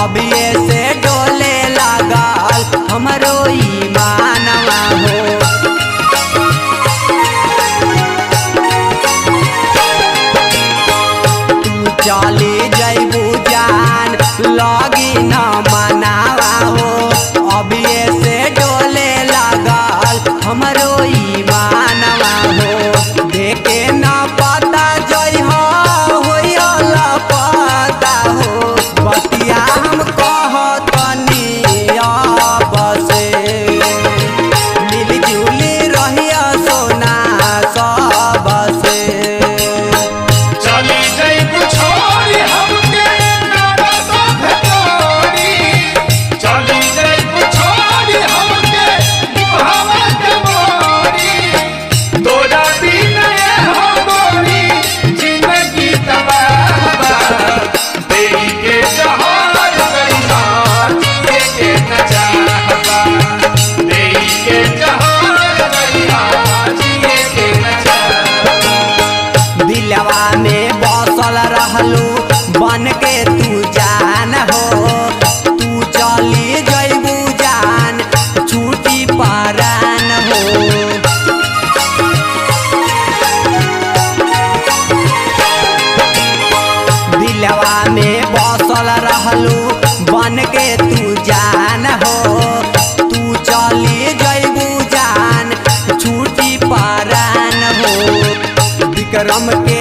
अब ये से डोले लागल हमरो ईमानवा हो। तू चली जइबू जान लगी न मनावा हो। अब ये से डोले लागल हमरो ईमानवा हो। देखे न पता जई हो पता हो बतिया हम कहतनी अब से मिलजुली रहिया सोना सब से। चली जइबू छोड़ी हमके नारा सब तोड़ी, चली जइबू छोड़ी हमके मुहावा के मोड़ी। तोरा बिना हमरी जिंदगी तबाह बा। देई के जहान करिहा जिए के न चाहबा। देई के जहान करिहा जिए के न चाहबा। दिलवा में बसल रहलू बन के तू जान हो। तू चली जइबू जान छूटी परान हो। दिलवा में बसल रहलू बन के तू जान हो। तू चली जइबू जान छूटी परान हो। विक्रम के